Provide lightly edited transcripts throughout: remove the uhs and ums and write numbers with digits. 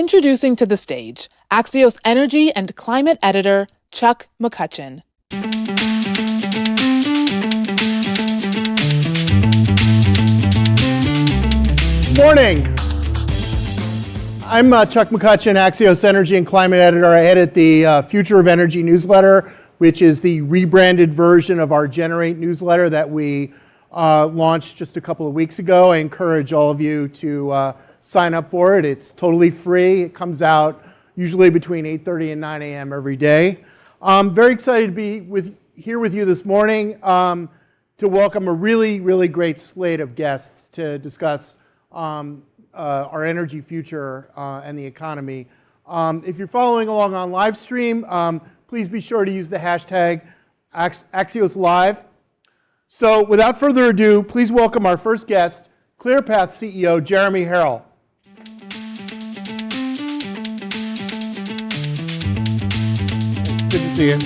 Introducing to the stage, Axios energy and climate editor, Chuck McCutcheon. Morning. I'm Chuck McCutcheon, Axios energy and climate editor. I edit the Future of Energy newsletter, which is the rebranded version of our Generate newsletter that we launched just a couple of weeks ago. I encourage all of you to sign up for it. It's totally free. It comes out usually between 8:30 and 9 a.m. every day. I'm very excited to be here with you this morning to welcome a really great slate of guests to discuss our energy future and the economy. If you're following along on live stream, please be sure to use the hashtag Axios Live. So without further ado, please welcome our first guest, ClearPath CEO Jeremy Harrell. Good to see you.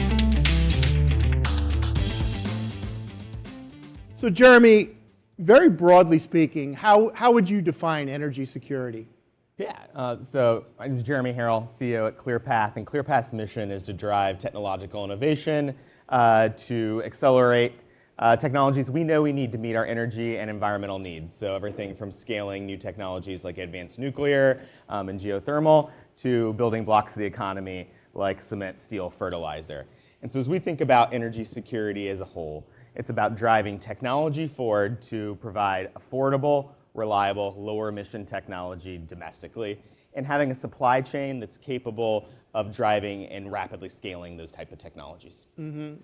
So Jeremy, very broadly speaking, how would you define energy security? Yeah, so my name is Jeremy Harrell, CEO at ClearPath, and ClearPath's mission is to drive technological innovation to accelerate technologies we know we need to meet our energy and environmental needs. So everything from scaling new technologies like advanced nuclear and geothermal to building blocks of the economy like cement, steel, fertilizer. And so as we think about energy security as a whole, it's about driving technology forward to provide affordable, reliable, lower emission technology domestically, and having a supply chain that's capable of driving and rapidly scaling those type of technologies.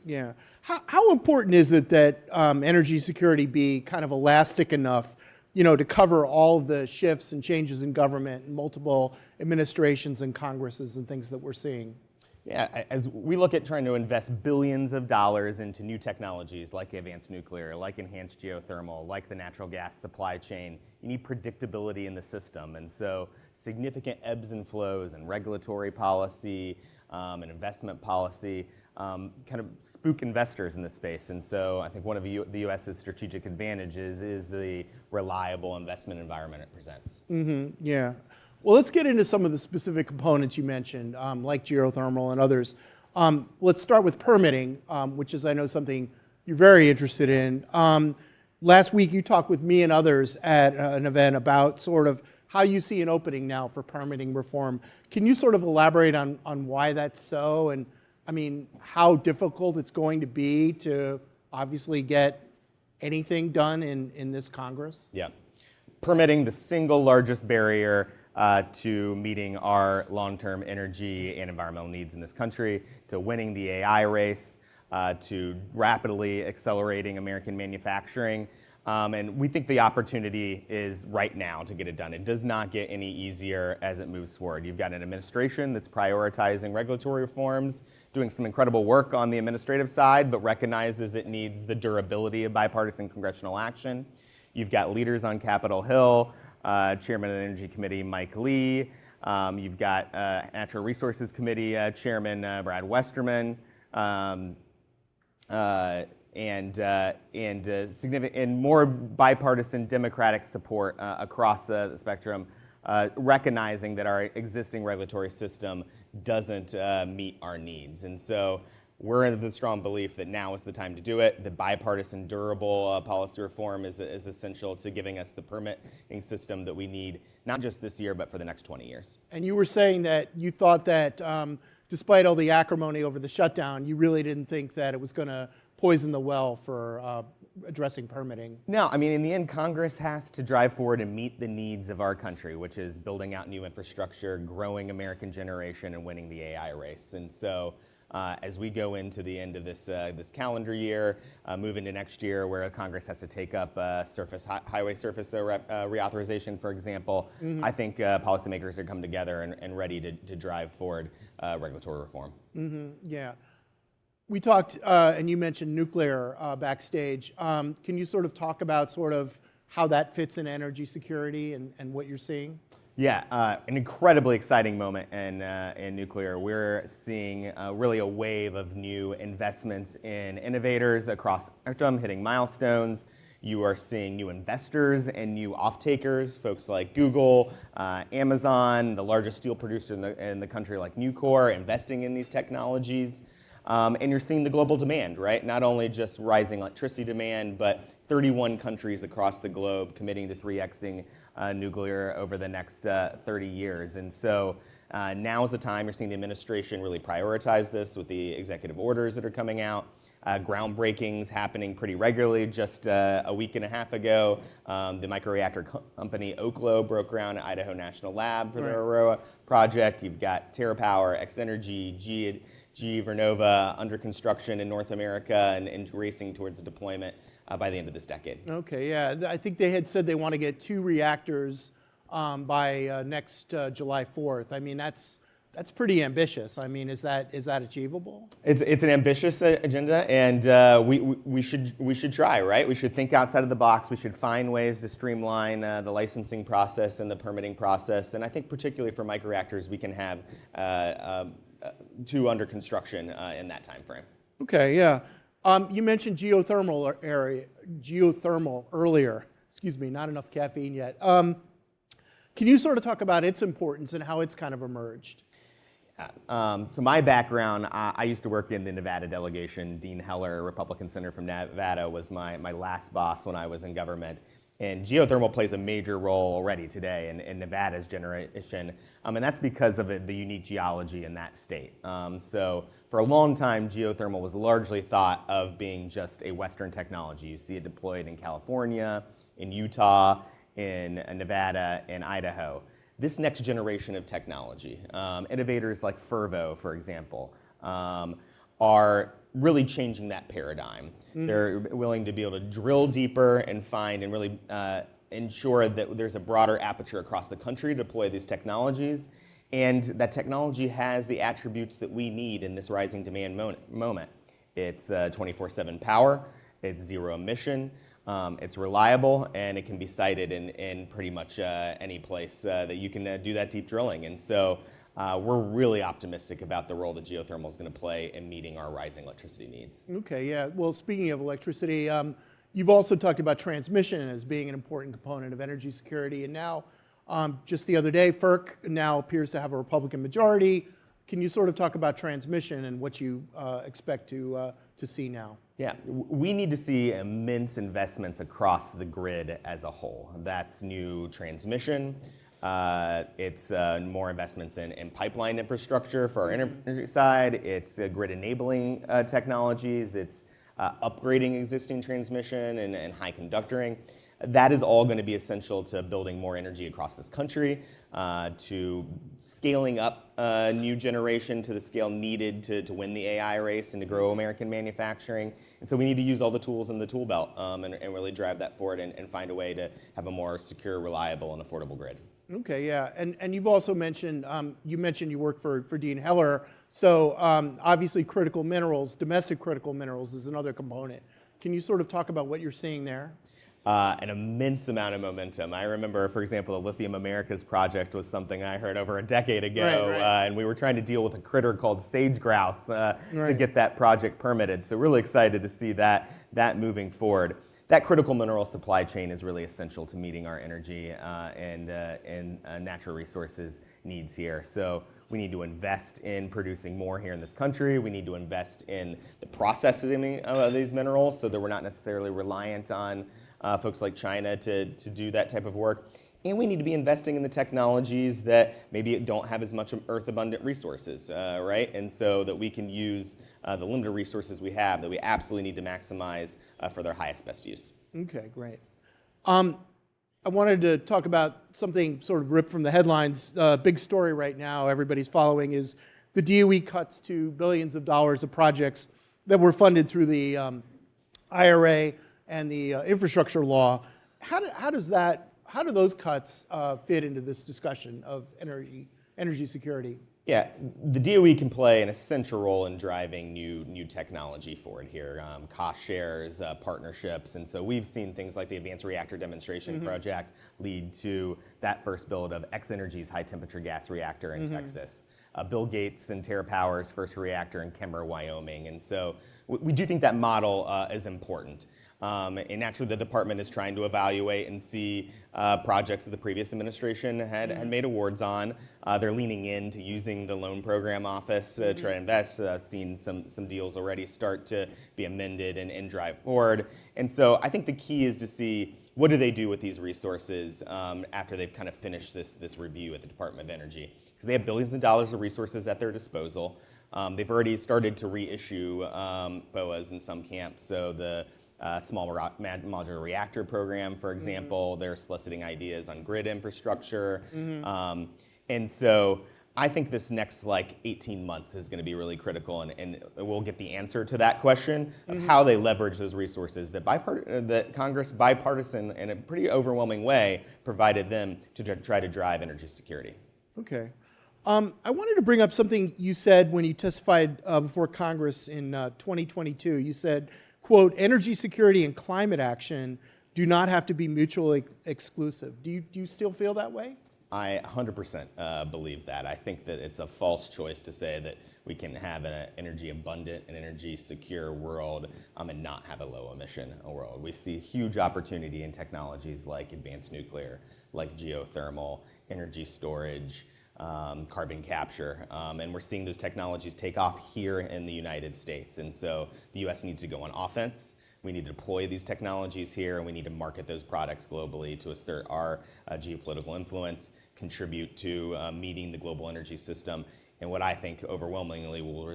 Yeah. How important is it that energy security be kind of elastic enough, to cover all of the shifts and changes in government and multiple administrations and Congresses and things that we're seeing? Yeah, as we look at trying to invest billions of dollars into new technologies like advanced nuclear, like enhanced geothermal, like the natural gas supply chain, you need predictability in the system. And so significant ebbs and flows and regulatory policy and investment policy kind of spook investors in this space. And so I think one of the U.S.'s strategic advantages is the reliable investment environment it presents. Yeah. Well, let's get into some of the specific components you mentioned, like geothermal and others. Let's start with permitting, which is, I know, something you're very interested in. Last week, you talked with me and others at an event about sort of how you see an opening now for permitting reform. Can you sort of elaborate on why that's so, and I mean, how difficult it's going to be to obviously get anything done in this Congress? Yeah. Permitting, the single largest barrier to meeting our long-term energy and environmental needs in this country, to winning the AI race, to rapidly accelerating American manufacturing. And we think the opportunity is right now to get it done. It does not get any easier as it moves forward. You've got an administration that's prioritizing regulatory reforms, doing some incredible work on the administrative side, but recognizes it needs the durability of bipartisan congressional action. You've got leaders on Capitol Hill, Chairman of the Energy Committee, Mike Lee. You've got Natural Resources Committee Chairman Brad Westerman, and significant and more bipartisan Democratic support across the spectrum, recognizing that our existing regulatory system doesn't meet our needs. And so we're in the strong belief that now is the time to do it. The bipartisan, durable policy reform is essential to giving us the permitting system that we need, not just this year, but for the next 20 years. And you were saying that you thought that despite all the acrimony over the shutdown, you really didn't think that it was going to poison the well for addressing permitting. No, I mean, in the end, Congress has to drive forward and meet the needs of our country, which is building out new infrastructure, growing American generation, and winning the AI race. And so as we go into the end of this calendar year, move into next year, where Congress has to take up highway surface reauthorization, for example, I think policymakers are coming together and ready to drive forward regulatory reform. Yeah. We talked, and you mentioned nuclear backstage. Can you sort of talk about sort of how that fits in energy security and what you're seeing? Yeah, an incredibly exciting moment in nuclear. We're seeing really a wave of new investments in innovators across the spectrum, hitting milestones. You are seeing new investors and new off-takers, folks like Google, Amazon, the largest steel producer in the country like Nucor, investing in these technologies. And you're seeing the global demand, right? Not only just rising electricity demand, but 31 countries across the globe committing to 3xing nuclear over the next 30 years. And so now is the time you're seeing the administration really prioritize this with the executive orders that are coming out. Groundbreakings happening pretty regularly. Just a week and a half ago, the microreactor company Oklo broke ground at Idaho National Lab for their Aurora project. You've got TerraPower, X-Energy, GE Vernova under construction in North America and racing towards deployment by the end of this decade. Okay, yeah. I think they had said they want to get 2 reactors by next July 4th. I mean, that's pretty ambitious. I mean, is that achievable? It's an ambitious agenda, and we should try, right? We should think outside of the box. We should find ways to streamline the licensing process and the permitting process. And I think particularly for microreactors, we can have 2 under construction in that time frame. Okay, yeah. You mentioned geothermal earlier. Excuse me, not enough caffeine yet. Can you sort of talk about its importance and how it's kind of emerged? So my background, I used to work in the Nevada delegation. Dean Heller, Republican senator from Nevada, was my last boss when I was in government. And geothermal plays a major role already today in Nevada's generation, and that's because of the unique geology in that state. So for a long time, geothermal was largely thought of being just a Western technology. You see it deployed in California, in Utah, in Nevada, and Idaho. This next generation of technology, innovators like Fervo, for example, are really changing that paradigm. They're willing to be able to drill deeper and find and really ensure that there's a broader aperture across the country to deploy these technologies. And that technology has the attributes that we need in this rising demand moment. It's 24/7 power, it's zero emission, it's reliable, and it can be sited in pretty much any place that you can do that deep drilling. And so we're really optimistic about the role that geothermal is going to play in meeting our rising electricity needs. Okay, yeah. Well, speaking of electricity, you've also talked about transmission as being an important component of energy security. And now, just the other day, FERC now appears to have a Republican majority. Can you sort of talk about transmission and what you expect to see now? Yeah, we need to see immense investments across the grid as a whole. That's new transmission. It's more investments in pipeline infrastructure for our energy side. It's grid enabling technologies. It's upgrading existing transmission and high conductoring. That is all going to be essential to building more energy across this country, to scaling up new generation to the scale needed to win the AI race and to grow American manufacturing. And so we need to use all the tools in the tool belt and really drive that forward and find a way to have a more secure, reliable, and affordable grid. Okay, yeah, and you've also mentioned, you work for Dean Heller, so obviously critical minerals, domestic critical minerals is another component. Can you sort of talk about what you're seeing there? An immense amount of momentum. I remember, for example, the Lithium Americas project was something I heard over a decade ago, right. And we were trying to deal with a critter called sage grouse to get that project permitted. So really excited to see that moving forward. That critical mineral supply chain is really essential to meeting our energy and natural resources needs here. So we need to invest in producing more here in this country. We need to invest in the processing of these minerals so that we're not necessarily reliant on folks like China to do that type of work. And we need to be investing in the technologies that maybe don't have as much earth-abundant resources, right? And so that we can use the limited resources we have that we absolutely need to maximize for their highest, best use. Okay, great. I wanted to talk about something sort of ripped from the headlines. Big story right now everybody's following is the DOE cuts to billions of dollars of projects that were funded through the IRA and the infrastructure law. How do those cuts fit into this discussion of energy security? Yeah, the DOE can play an essential role in driving new technology forward here, cost shares, partnerships, and so we've seen things like the Advanced Reactor Demonstration Project lead to that first build of X-Energy's high-temperature gas reactor in Texas, Bill Gates and TerraPower's first reactor in Kemmer, Wyoming, and so we do think that model is important. And naturally, the department is trying to evaluate and see projects that the previous administration had made awards on. They're leaning into using the loan program office to try to invest. Seen some deals already start to be amended and drive forward. And so I think the key is to see what do they do with these resources after they've kind of finished this review at the Department of Energy. Because they have billions of dollars of resources at their disposal. They've already started to reissue FOAs in some camps. So the small modular reactor program, for example, they're soliciting ideas on grid infrastructure. And so I think this next 18 months is going to be really critical, and we'll get the answer to that question of how they leverage those resources that Congress, bipartisan in a pretty overwhelming way, provided them to try to drive energy security. Okay. I wanted to bring up something you said when you testified before Congress in 2022. You said, quote, energy security and climate action do not have to be mutually exclusive. Do you still feel that way? I 100% believe that. I think that it's a false choice to say that we can have an energy abundant and energy secure world and not have a low emission world. We see huge opportunity in technologies like advanced nuclear, like geothermal, energy storage, carbon capture, and we're seeing those technologies take off here in the United States. And so the US needs to go on offense. We need to deploy these technologies here, and we need to market those products globally to assert our geopolitical influence, contribute to meeting the global energy system, and what I think overwhelmingly will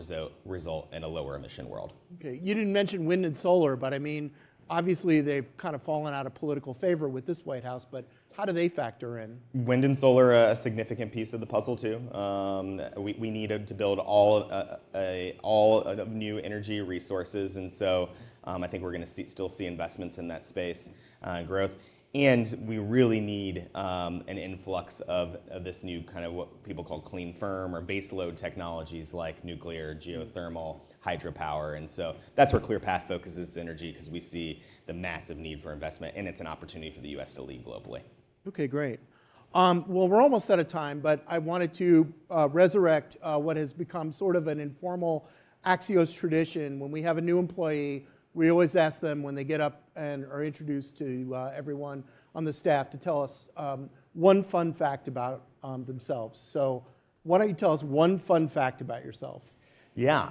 result in a lower emission world. Okay, you didn't mention wind and solar, but I mean, obviously they've kind of fallen out of political favor with this White House, but how do they factor in? Wind and solar are a significant piece of the puzzle too. We need to build all of new energy resources, and so I think we're going to still see investments in that space, growth. And we really need an influx of this new kind of what people call clean firm or baseload technologies like nuclear, geothermal, hydropower. And so that's where ClearPath focuses its energy, because we see the massive need for investment, and it's an opportunity for the US to lead globally. Okay, great. Well, we're almost out of time, but I wanted to resurrect what has become sort of an informal Axios tradition. When we have a new employee, we always ask them when they get up and are introduced to everyone on the staff to tell us one fun fact about themselves. So why don't you tell us one fun fact about yourself? Yeah,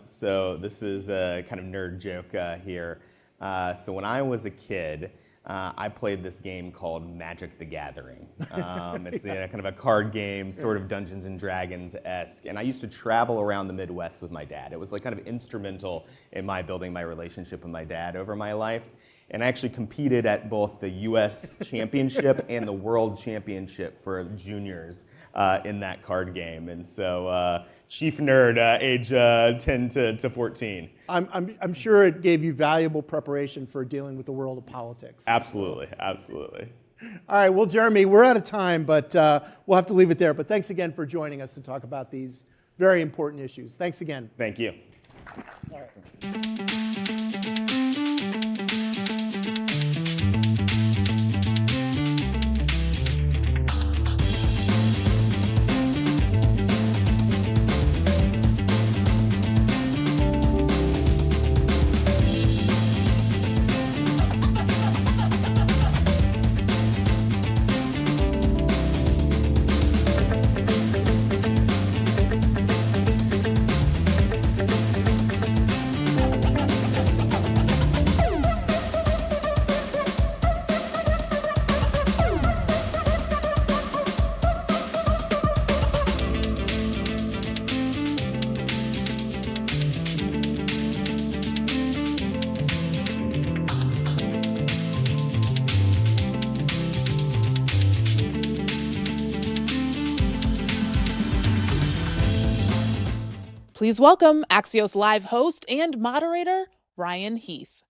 so this is a kind of nerd joke here. So when I was a kid, I played this game called Magic the Gathering. It's kind of a card game, sort of Dungeons and Dragons-esque. And I used to travel around the Midwest with my dad. It was kind of instrumental in my building my relationship with my dad over my life. And I actually competed at both the US Championship and the World Championship for juniors in that card game. And so chief nerd, age 10 to 14. I'm sure it gave you valuable preparation for dealing with the world of politics. Absolutely, absolutely. All right, well, Jeremy, we're out of time, but we'll have to leave it there. But thanks again for joining us to talk about these very important issues. Thanks again. Thank you. All right. Please welcome Axios Live host and moderator, Ryan Heath.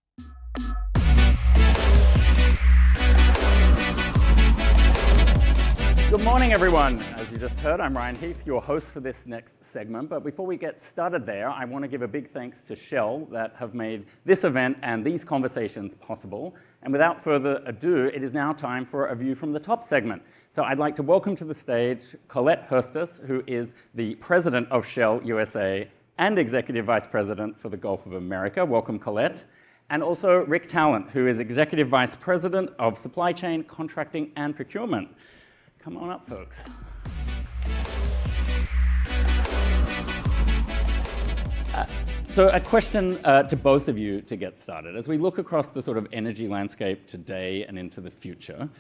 Good morning, everyone. As you just heard, I'm Ryan Heath, your host for this next segment. But before we get started there, I want to give a big thanks to Shell that have made this event and these conversations possible. And without further ado, it is now time for a View from the Top segment. So I'd like to welcome to the stage Colette Hurstus, who is the president of Shell USA and executive vice president for the Gulf of America. Welcome, Colette. And also Rick Talent, who is Executive Vice President of Supply Chain, Contracting, and Procurement. Come on up, folks. So a question to both of you to get started. As we look across the sort of energy landscape today and into the future,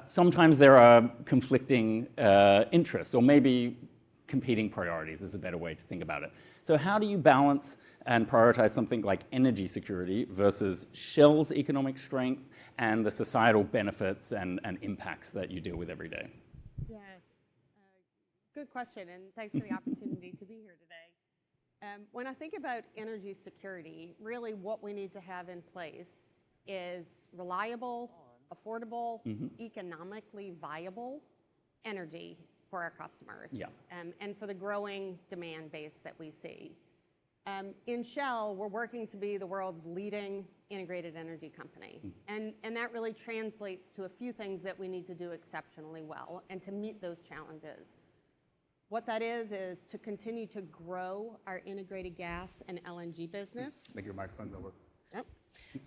sometimes there are conflicting interests, or maybe competing priorities is a better way to think about it. So how do you balance and prioritize something like energy security versus Shell's economic strength and the societal benefits and impacts that you deal with every day? Yeah, good question, and thanks for the opportunity to be here today. When I think about energy security, really what we need to have in place is reliable, affordable, economically viable energy for our customers, and for the growing demand base that we see. In Shell, we're working to be the world's leading integrated energy company, and that really translates to a few things that we need to do exceptionally well and to meet those challenges. What that is to continue to grow our integrated gas and LNG business. Make your microphones over. Yep.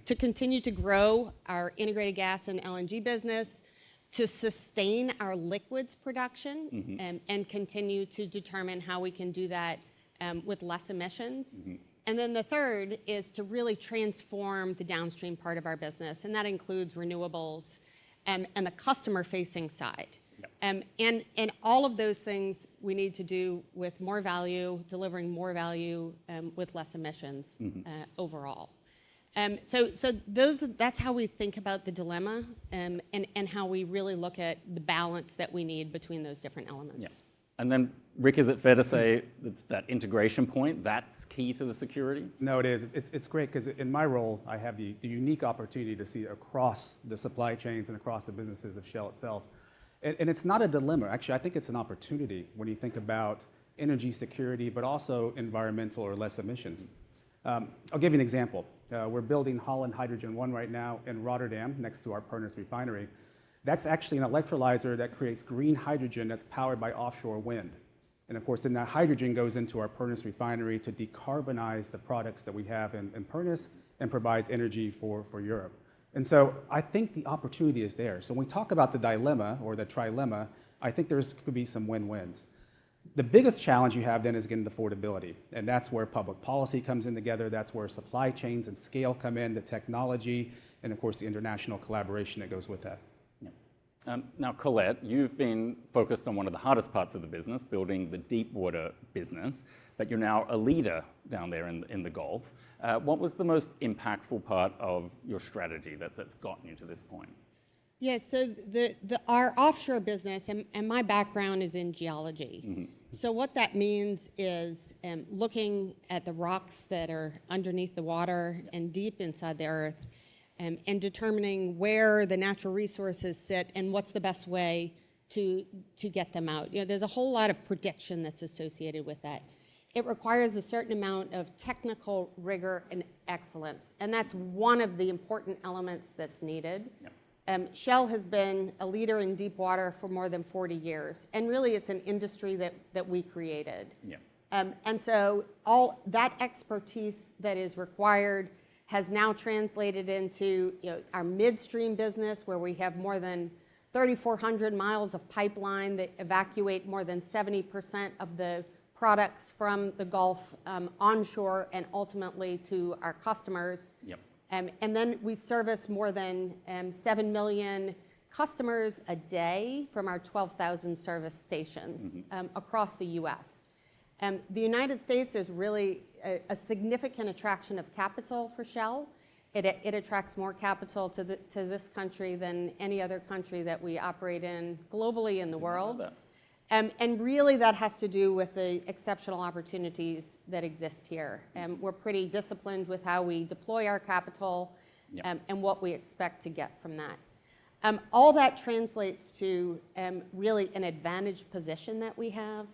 To continue to grow our integrated gas and LNG business, to sustain our liquids production, and continue to determine how we can do that with less emissions. And then the third is to really transform the downstream part of our business, and that includes renewables and the customer-facing side. And all of those things we need to do with more value, delivering more value with less emissions overall. So that's how we think about the dilemma, and how we really look at the balance that we need between those different elements. Yeah. And then, Rick, is it fair to say it's that integration point, that's key to the security? No, it is. It's great because in my role, I have the unique opportunity to see across the supply chains and across the businesses of Shell itself. And it's not a dilemma. Actually, I think it's an opportunity when you think about energy security, but also environmental or less emissions. I'll give you an example. We're building Holland Hydrogen 1 right now in Rotterdam next to our Pernis refinery. That's actually an electrolyzer that creates green hydrogen that's powered by offshore wind. And of course, then that hydrogen goes into our Pernis refinery to decarbonize the products that we have in Pernis and provides energy for Europe. And so I think the opportunity is there. So when we talk about the dilemma or the trilemma, I think could be some win-wins. The biggest challenge you have then is, again, the affordability. And that's where public policy comes in together. That's where supply chains and scale come in, the technology, and of course, the international collaboration that goes with that. Now, Colette, you've been focused on one of the hardest parts of the business, building the deep water business, but you're now a leader down there in the Gulf. What was the most impactful part of your strategy that's gotten you to this point? Yes, so our offshore business, and my background is in geology. So what that means is looking at the rocks that are underneath the water and deep inside the earth, and determining where the natural resources sit and what's the best way to get them out. You know, there's a whole lot of prediction that's associated with that. It requires a certain amount of technical rigor and excellence, and that's one of the important elements that's needed. Shell has been a leader in deep water for more than 40 years, and really it's an industry that we created. And so all that expertise that is required has now translated into our midstream business, where we have more than 3,400 miles of pipeline that evacuate more than 70% of the products from the Gulf onshore and ultimately to our customers. And then we service more than 7 million customers a day from our 12,000 service stations across the US. The United States is really a significant attraction of capital for Shell. It attracts more capital to this country than any other country that we operate in globally in the world. And really that has to do with the exceptional opportunities that exist here. We're pretty disciplined with how we deploy our capital and what we expect to get from that. All that translates to really an advantaged position that we have.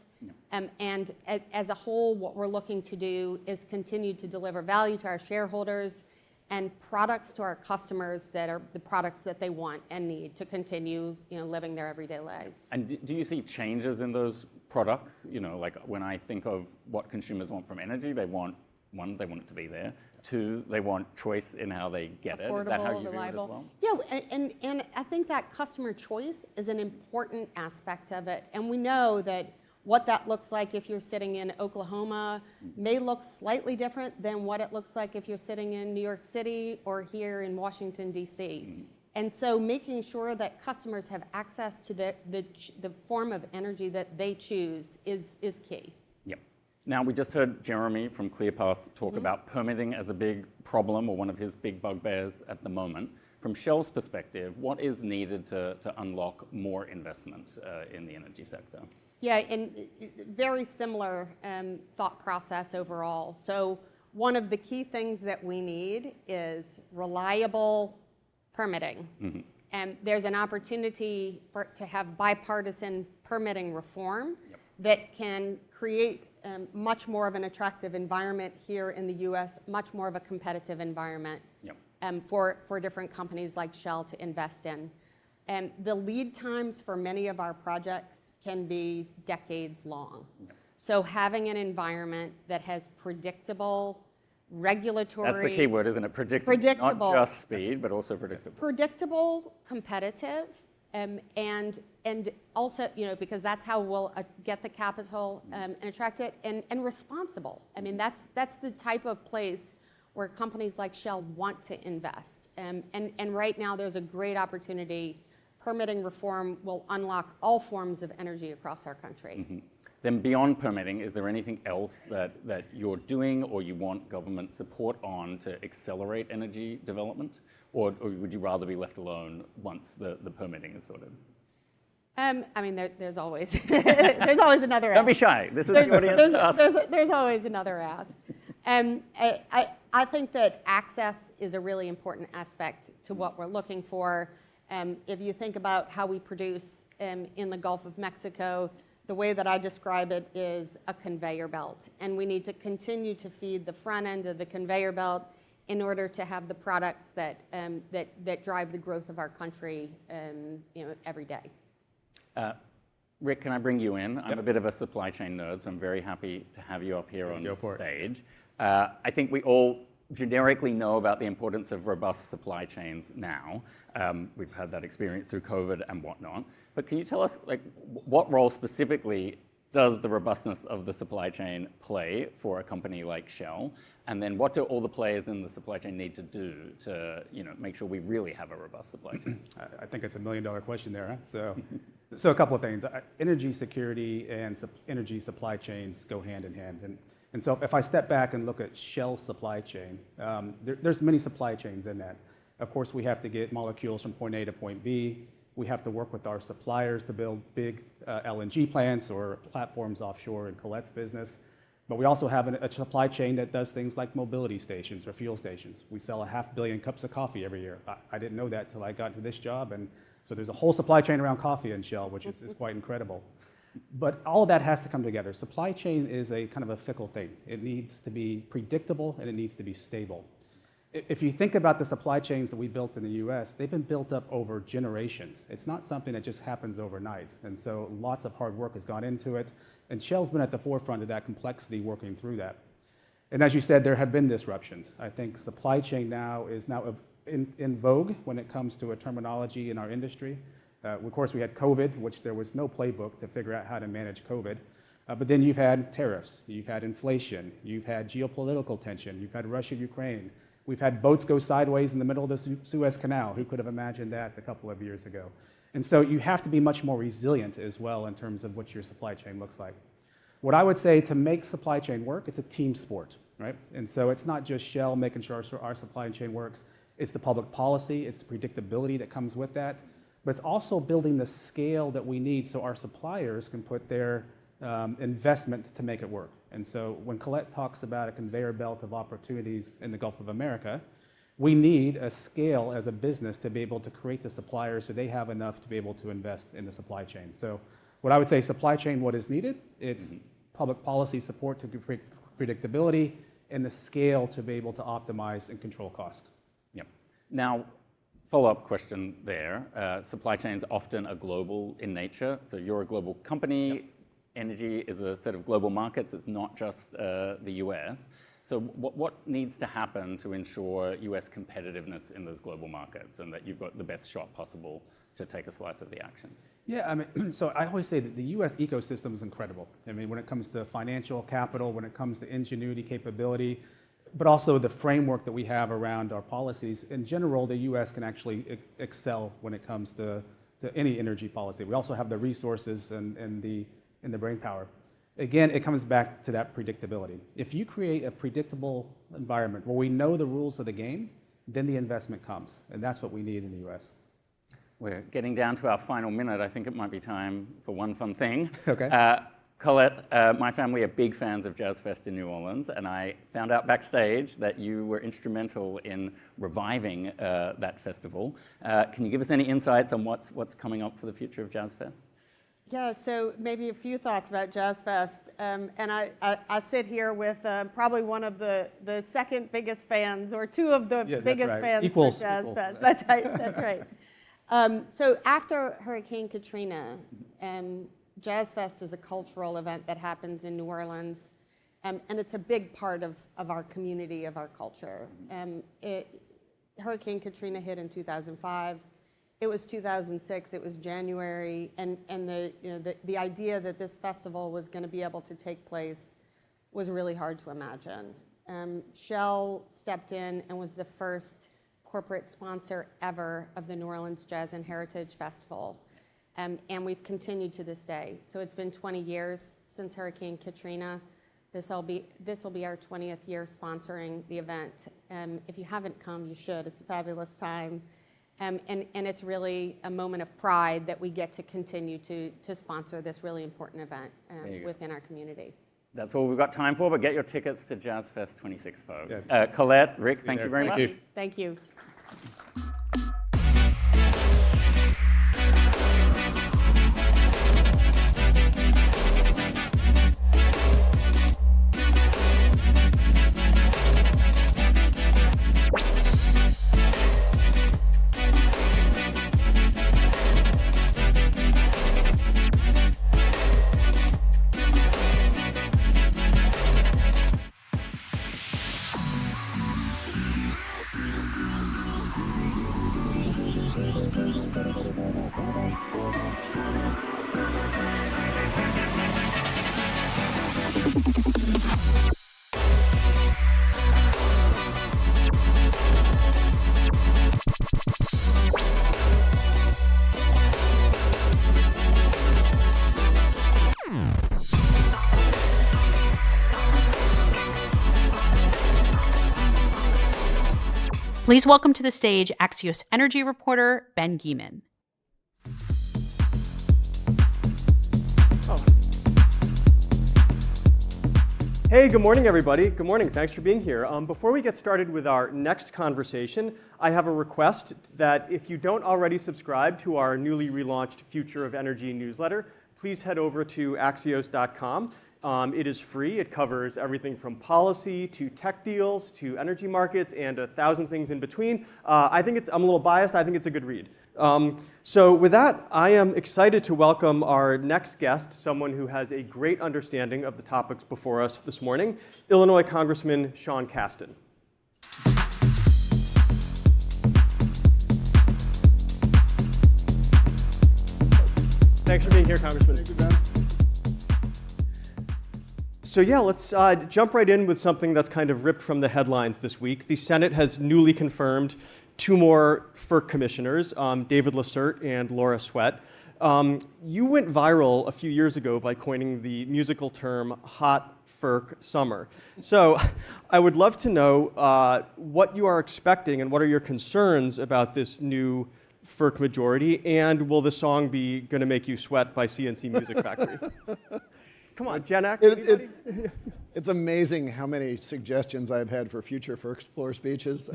And as a whole, what we're looking to do is continue to deliver value to our shareholders and products to our customers that are the products that they want and need to continue living their everyday lives. And do you see changes in those products? Like when I think of what consumers want from energy, they want one, they want it to be there. Two, they want choice in how they get it. Is that how you view it as well? Yeah, and I think that customer choice is an important aspect of it. And we know that what that looks like if you're sitting in Oklahoma may look slightly different than what it looks like if you're sitting in New York City or here in Washington, D.C. And so making sure that customers have access to the form of energy that they choose is key. Yep. Now, we just heard Jeremy from ClearPath talk about permitting as a big problem, or one of his big bugbears at the moment. From Shell's perspective, what is needed to unlock more investment in the energy sector? Yeah, and very similar thought process overall. So one of the key things that we need is reliable permitting. And there's an opportunity to have bipartisan permitting reform that can create much more of an attractive environment here in the US, much more of a competitive environment for different companies like Shell to invest in. And the lead times for many of our projects can be decades long. So having an environment that has predictable regulatory... That's the key word, isn't it? Predictable. Not just speed, but also predictable. Predictable, competitive, and also, because that's how we'll get the capital and attract it, and responsible. I mean, that's the type of place where companies like Shell want to invest. And right now, there's a great opportunity. Permitting reform will unlock all forms of energy across our country. Then beyond permitting, is there anything else that you're doing or you want government support on to accelerate energy development? Or would you rather be left alone once the permitting is sorted? I mean, there's always there's always another ask. Don't be shy. This is the audience to ask. There's always another ask. I think that access is a really important aspect to what we're looking for. If you think about how we produce in the Gulf of Mexico, the way that I describe it is a conveyor belt. And we need to continue to feed the front end of the conveyor belt in order to have the products that drive the growth of our country every day. Rick, can I bring you in? I'm a bit of a supply chain nerd, so I'm very happy to have you up here on stage. I think we all generically know about the importance of robust supply chains now. We've had that experience through COVID and whatnot. But can you tell us, what role specifically does the robustness of the supply chain play for a company like Shell? And then what do all the players in the supply chain need to do to make sure we really have a robust supply chain? I think it's $1 million question there. Huh? So a couple of things. Energy security and energy supply chains go hand in hand. And so if I step back and look at Shell's supply chain, there's many supply chains in that. Of course, we have to get molecules from point A to point B. We have to work with our suppliers to build big LNG plants or platforms offshore in Colette's business. But we also have a supply chain that does things like mobility stations or fuel stations. We sell 500 million cups of coffee every year. I didn't know that till I got into this job. And so there's a whole supply chain around coffee in Shell, which is quite incredible. But all of that has to come together. Supply chain is a kind of a fickle thing. It needs to be predictable and it needs to be stable. If you think about the supply chains that we built in the US, they've been built up over generations. It's not something that just happens overnight. And so lots of hard work has gone into it. And Shell's been at the forefront of that complexity working through that. And as you said, there have been disruptions. I think supply chain now is in vogue when it comes to a terminology in our industry. Of course, we had COVID, which there was no playbook to figure out how to manage COVID. But then you've had tariffs, you've had inflation, you've had geopolitical tension, you've had Russia, Ukraine. We've had boats go sideways in the middle of the Suez Canal. Who could have imagined that a couple of years ago? And so you have to be much more resilient as well in terms of what your supply chain looks like. What I would say to make supply chain work, it's a team sport, right? And so it's not just Shell making sure our supply chain works. It's the public policy, it's the predictability that comes with that. But it's also building the scale that we need so our suppliers can put their investment to make it work. And so when Colette talks about a conveyor belt of opportunities in the Gulf of America, we need a scale as a business to be able to create the suppliers so they have enough to be able to invest in the supply chain. So what I would say, supply chain, what is needed, it's public policy support to create predictability and the scale to be able to optimize and control cost. Yep. Now, follow-up question there. Supply chains often are global in nature. So you're a global company. Yep. Energy is a set of global markets. It's not just the US. So what needs to happen to ensure US competitiveness in those global markets and that you've got the best shot possible to take a slice of the action? Yeah, I mean, so I always say that the US ecosystem is incredible. I mean, when it comes to financial capital, when it comes to ingenuity, capability, but also the framework that we have around our policies. In general, the US can actually excel when it comes to any energy policy. We also have the resources and the brainpower. Again, it comes back to that predictability. If you create a predictable environment where we know the rules of the game, then the investment comes, and that's what we need in the US. We're getting down to our final minute. I think it might be time for one fun thing. Okay. Colette, my family are big fans of Jazz Fest in New Orleans, and I found out backstage that you were instrumental in reviving that festival. Can you give us any insights on what's coming up for the future of Jazz Fest? Yeah, so maybe a few thoughts about Jazz Fest. And I sit here with probably one of the second biggest fans, or two of the biggest fans Equals, for Jazz equals. Fest. That's right, that's right. So after Hurricane Katrina, Jazz Fest is a cultural event that happens in New Orleans, and it's a big part of our community, of our culture. Hurricane Katrina hit in 2005. It was 2006, it was January, and the idea that this festival was going to be able to take place was really hard to imagine. Shell stepped in and was the first corporate sponsor ever of the New Orleans Jazz and Heritage Festival, and we've continued to this day. So it's been 20 years since Hurricane Katrina. This will be our 20th year sponsoring the event. If you haven't come, you should. It's a fabulous time. And it's really a moment of pride that we get to continue to sponsor this really important event within our community. That's all we've got time for, but get your tickets to Jazz Fest 26, folks. Yeah. Colette, Rick, thank you very much. Thank you. Please welcome to the stage Axios energy reporter Ben Gieman. Hey, good morning, everybody. Good morning. Thanks for being here. Before we get started with our next conversation, I have a request that if you don't already subscribe to our newly relaunched Future of Energy newsletter, please head over to Axios.com. It is free. It covers everything from policy to tech deals to energy markets and 1,000 things in between. I'm a little biased. I think it's a good read. So with that, I am excited to welcome our next guest, someone who has a great understanding of the topics before us this morning, Illinois Congressman Sean Casten. Thanks for being here, Congressman. Thank you, Ben. So yeah, let's jump right in with something that's kind of ripped from the headlines this week. The Senate has newly confirmed two more FERC commissioners, David Lacerte and Laura Sweat. You went viral a few years ago by coining the musical term hot FERC summer. So I would love to know what you are expecting and what are your concerns about this new FERC majority, and will the song be Gonna Make You Sweat by CNC Music Factory? Come on, Gen X, It's amazing how many suggestions I've had for future FERC floor speeches,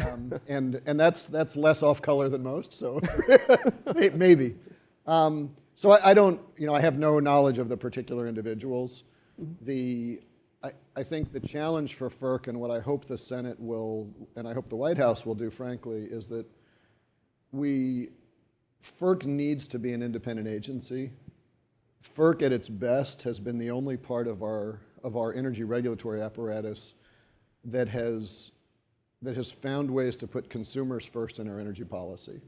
and that's less off color than most, so maybe. So I don't, I have no knowledge of the particular individuals. I think the challenge for FERC and what I hope the Senate will, and I hope the White House will do, frankly, is that FERC needs to be an independent agency. FERC at its best has been the only part of our energy regulatory apparatus that has found ways to put consumers first in our energy policy.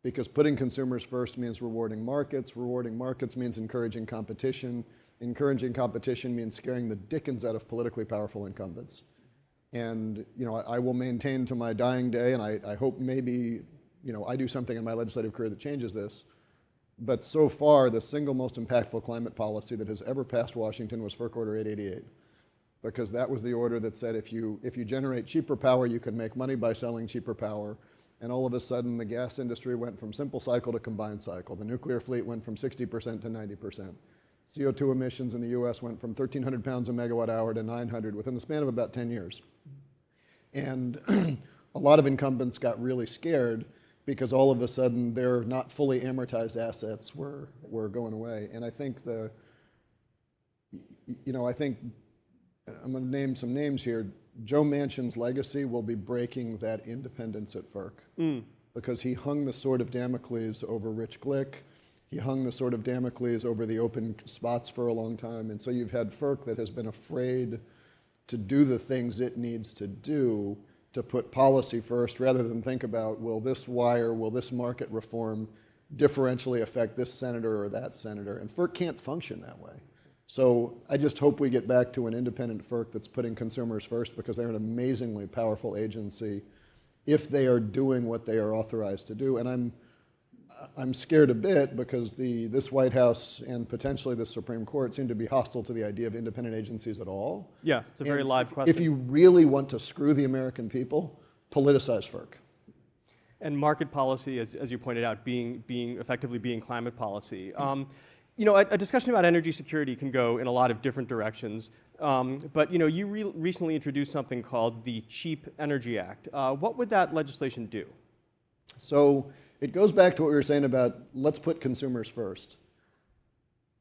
Because putting consumers first means rewarding markets means encouraging competition means scaring the dickens out of politically powerful incumbents. And I will maintain to my dying day, and I hope maybe I do something in my legislative career that changes this, but so far the single most impactful climate policy that has ever passed Washington was FERC Order 888. Because that was the order that said if you generate cheaper power, you can make money by selling cheaper power. And all of a sudden, the gas industry went from simple cycle to combined cycle. The nuclear fleet went from 60% to 90%. CO2 emissions in the US went from 1,300 pounds a megawatt hour to 900 within the span of about 10 years. And a lot of incumbents got really scared because all of a sudden their not fully amortized assets were going away. And I think I'm going to name some names here. Joe Manchin's legacy will be breaking that independence at FERC because he hung the sword of Damocles over Rich Glick. He hung the sword of Damocles over the open spots for a long time. And so you've had FERC that has been afraid to do the things it needs to do to put policy first rather than think about, will this market reform differentially affect this senator or that senator? And FERC can't function that way. So I just hope we get back to an independent FERC that's putting consumers first because they're an amazingly powerful agency if they are doing what they are authorized to do. And I'm scared a bit because this White House and potentially the Supreme Court seem to be hostile to the idea of independent agencies at all. Yeah, it's a very live question. If you really want to screw the American people, politicize FERC. And market policy, as you pointed out, effectively being climate policy. A discussion about energy security can go in a lot of different directions, but you recently introduced something called the Cheap Energy Act. What would that legislation do? So it goes back to what we were saying about let's put consumers first.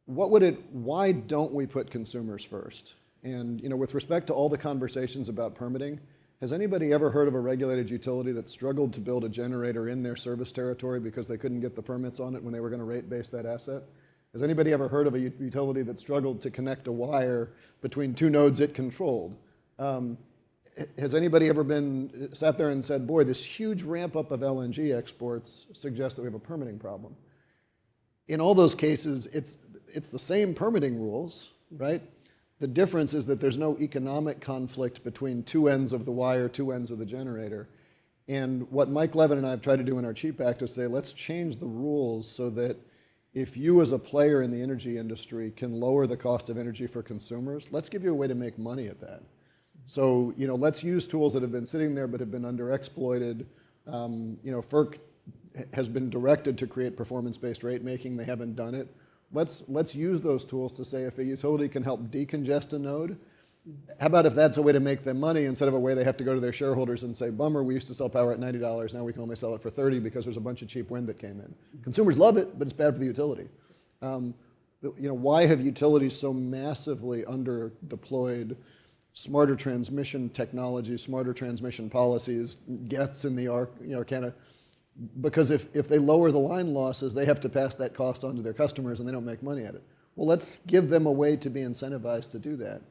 Why don't we put consumers first? And with respect to all the conversations about permitting, has anybody ever heard of a regulated utility that struggled to build a generator in their service territory because they couldn't get the permits on it when they were going to rate base that asset? Has anybody ever heard of a utility that struggled to connect a wire between two nodes it controlled? Has anybody ever sat there and said, boy, this huge ramp up of LNG exports suggests that we have a permitting problem? In all those cases, it's the same permitting rules, right? The difference is that there's no economic conflict between two ends of the wire, two ends of the generator. And what Mike Levin and I have tried to do in our CHEAP Act is say, let's change the rules so that if you as a player in the energy industry can lower the cost of energy for consumers, let's give you a way to make money at that. So, let's use tools that have been sitting there but have been underexploited. FERC has been directed to create performance-based rate making. They haven't done it. Let's use those tools to say if a utility can help decongest a node, how about if that's a way to make them money instead of a way they have to go to their shareholders and say, bummer, we used to sell power at $90, now we can only sell it for $30 because there's a bunch of cheap wind that came in. Consumers love it, but it's bad for the utility. Why have utilities so massively under-deployed smarter transmission technology, smarter transmission policies, gets in the arc, because if they lower the line losses, they have to pass that cost on to their customers and they don't make money at it. Well, let's give them a way to be incentivized to do that.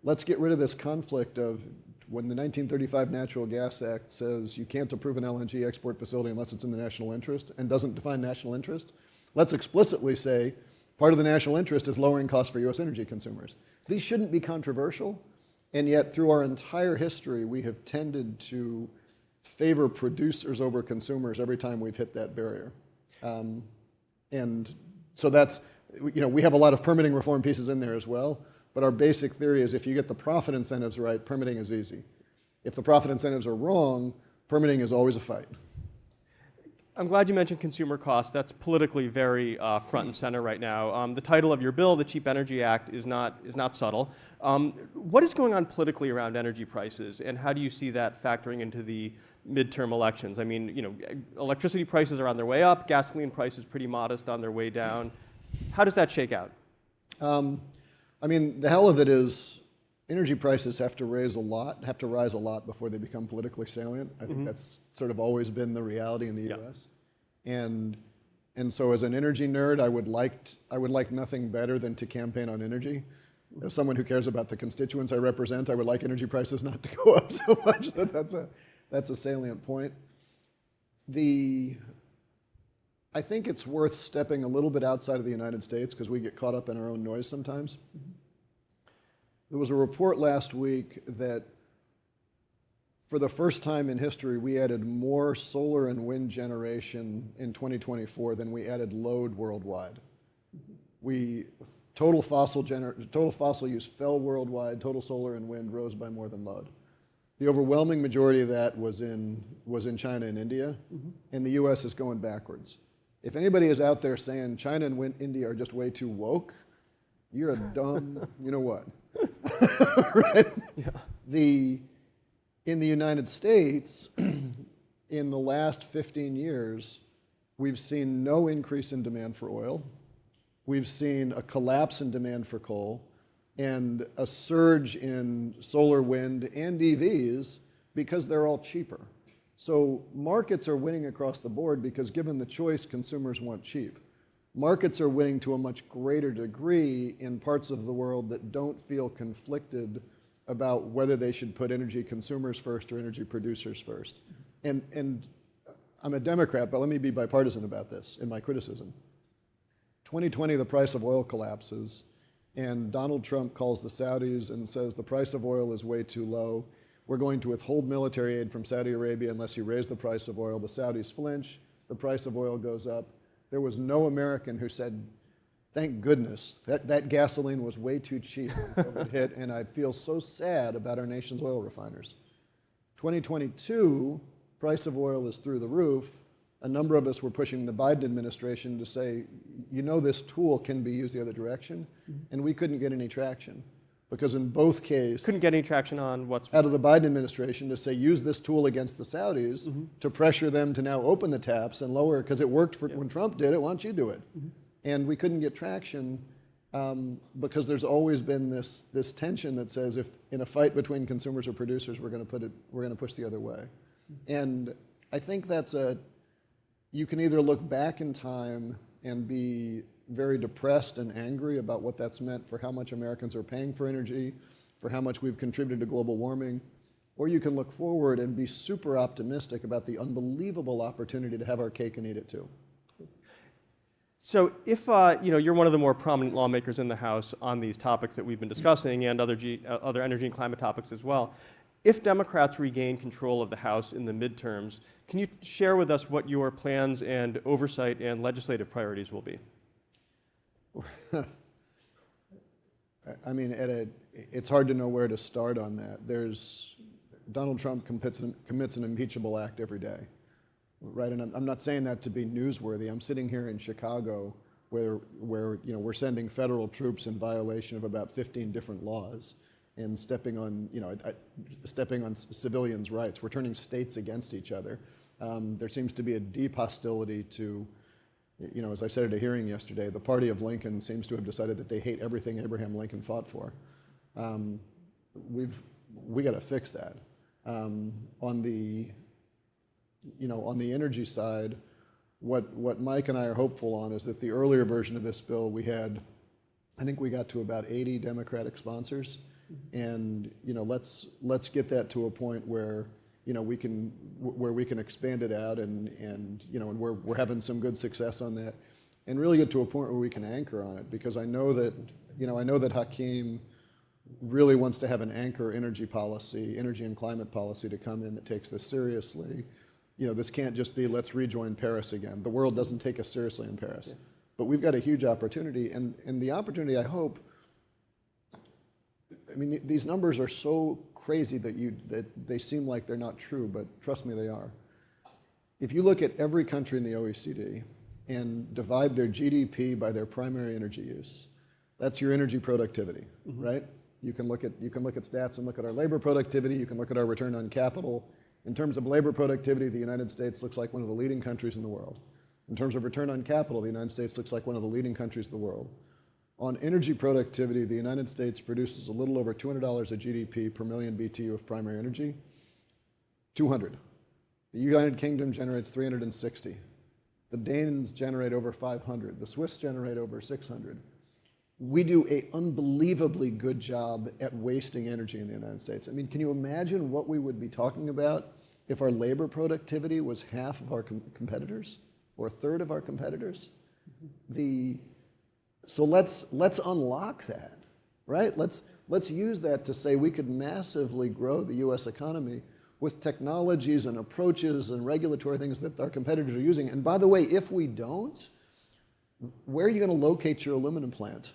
Let's get rid of this conflict of when the 1935 Natural Gas Act says you can't approve an LNG export facility unless it's in the national interest and doesn't define national interest. Let's explicitly say part of the national interest is lowering costs for US energy consumers. These shouldn't be controversial, and yet through our entire history, we have tended to favor producers over consumers every time we've hit that barrier. And so that's, we have a lot of permitting reform pieces in there as well, but our basic theory is if you get the profit incentives right, permitting is easy. If the profit incentives are wrong, permitting is always a fight. I'm glad you mentioned consumer costs. That's politically very front and center right now. The title of your bill, the Cheap Energy Act, is not subtle. What is going on politically around energy prices, and how do you see that factoring into the midterm elections? I mean, electricity prices are on their way up, gasoline prices pretty modest on their way down. How does that shake out? I mean, the hell of it is energy prices have to rise a lot before they become politically salient. I think that's sort of always been the reality in the US. And so as an energy nerd, I would like nothing better than to campaign on energy. As someone who cares about the constituents I represent, I would like energy prices not to go up so much that that's a salient point. I think it's worth stepping a little bit outside of the United States because we get caught up in our own noise sometimes. There was a report last week that for the first time in history, we added more solar and wind generation in 2024 than we added load worldwide. Total fossil use fell worldwide, total solar and wind rose by more than load. The overwhelming majority of that was in China and India, and the US is going backwards. If anybody is out there saying China and India are just way too woke, you're a dumb, you know what? Right? Yeah. In the United States, in the last 15 years, we've seen no increase in demand for oil. We've seen a collapse in demand for coal and a surge in solar, wind, and EVs because they're all cheaper. So markets are winning across the board because given the choice, consumers want cheap. Markets are winning to a much greater degree in parts of the world that don't feel conflicted about whether they should put energy consumers first or energy producers first. And I'm a Democrat, but let me be bipartisan about this in my criticism. 2020, the price of oil collapses, and Donald Trump calls the Saudis and says the price of oil is way too low. We're going to withhold military aid from Saudi Arabia unless you raise the price of oil. The Saudis flinch, the price of oil goes up. There was no American who said, thank goodness, that gasoline was way too cheap when COVID hit, and I feel so sad about our nation's oil refiners. 2022, price of oil is through the roof. A number of us were pushing the Biden administration to say, you know this tool can be used the other direction, and we couldn't get any traction. Because in both cases, Couldn't get any traction on what's out of the Biden administration to say use this tool against the Saudis to pressure them to now open the taps and lower, because it worked for when Trump did it, why don't you do it? And we couldn't get traction because there's always been this tension that says if in a fight between consumers or producers, we're going to push the other way. And I think you can either look back in time and be very depressed and angry about what that's meant for how much Americans are paying for energy, for how much we've contributed to global warming, or you can look forward and be super optimistic about the unbelievable opportunity to have our cake and eat it too. So if you're one of the more prominent lawmakers in the House on these topics that we've been discussing and other energy and climate topics as well, if Democrats regain control of the House in the midterms, can you share with us what your plans and oversight and legislative priorities will be? I mean, it's hard to know where to start on that. Donald Trump commits an impeachable act every day, right? And I'm not saying that to be newsworthy. I'm sitting here in Chicago where we're sending federal troops in violation of about 15 different laws and stepping on civilians' rights. We're turning states against each other. There seems to be a deep hostility to, as I said at a hearing yesterday, the party of Lincoln seems to have decided that they hate everything Abraham Lincoln fought for. We got to fix that. On the energy side, what Mike and I are hopeful on is that the earlier version of this bill I think we got to about 80 Democratic sponsors, and let's get that to a point where we can expand it out and we're having some good success on that, and really get to a point where we can anchor on it, because I know that Hakeem really wants to have an anchor energy and climate policy to come in that takes this seriously. This can't just be let's rejoin Paris again. The world doesn't take us seriously in Paris. Yeah. But we've got a huge opportunity, and the opportunity, I hope, these numbers are so crazy that they seem like they're not true, but trust me, they are. If you look at every country in the OECD and divide their GDP by their primary energy use, that's your energy productivity, right? You can look at stats and look at our labor productivity. You can look at our return on capital. In terms of labor productivity, the United States looks like one of the leading countries in the world. In terms of return on capital, the United States looks like one of the leading countries in the world. On energy productivity, the United States produces a little over $200 of GDP per million BTU of primary energy. 200. The United Kingdom generates 360. The Danes generate over 500. The Swiss generate over 600. we do an unbelievably good job at wasting energy in the United States. I mean, can you imagine what we would be talking about if our labor productivity was half of our competitors or a third of our competitors? So let's unlock that, right? Let's use that to say we could massively grow the U.S. economy with technologies and approaches and regulatory things that our competitors are using. And by the way, if we don't, where are you going to locate your aluminum plant?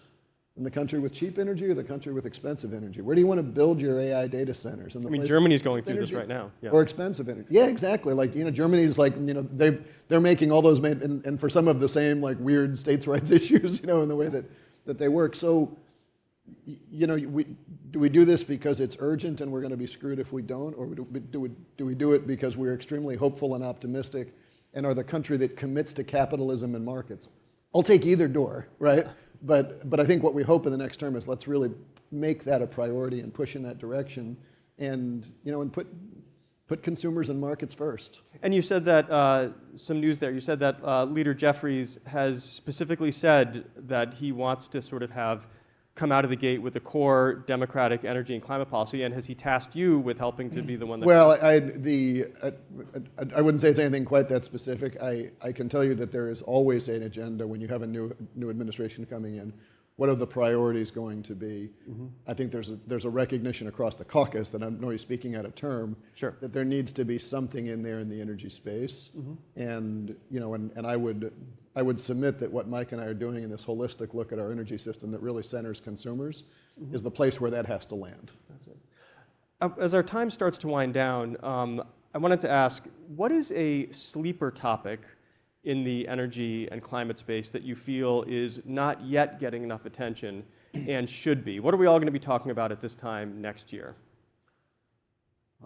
In the country with cheap energy or the country with expensive energy? Where do you want to build your AI data centers? I mean, Germany's going through this right now. Yeah. Or expensive energy. Yeah, exactly. Like, Germany's like, they're making all those, and for some of the same like weird states' rights issues, in the way that they work. So, do we do this because it's urgent and we're going to be screwed if we don't? Or do we do it because we're extremely hopeful and optimistic and are the country that commits to capitalism and markets? I'll take either door, right? But I think what we hope in the next term is let's really make that a priority and push in that direction, and and put consumers and markets first. And you said that some news there. You said that Leader Jeffries has specifically said that he wants to sort of come out of the gate with a core democratic energy and climate policy, and has he tasked you with helping to be the one that? Well, I wouldn't say it's anything quite that specific. I can tell you that there is always an agenda when you have a new administration coming in. What are the priorities going to be? Mm-hmm. I think there's a recognition across the caucus that I know he's speaking out of term. Sure. That there needs to be something in there in the energy space, mm-hmm. and I would submit that what Mike and I are doing in this holistic look at our energy system that really centers consumers, mm-hmm. is the place where that has to land. As our time starts to wind down, I wanted to ask, what is a sleeper topic in the energy and climate space that you feel is not yet getting enough attention and should be? What are we all going to be talking about at this time next year?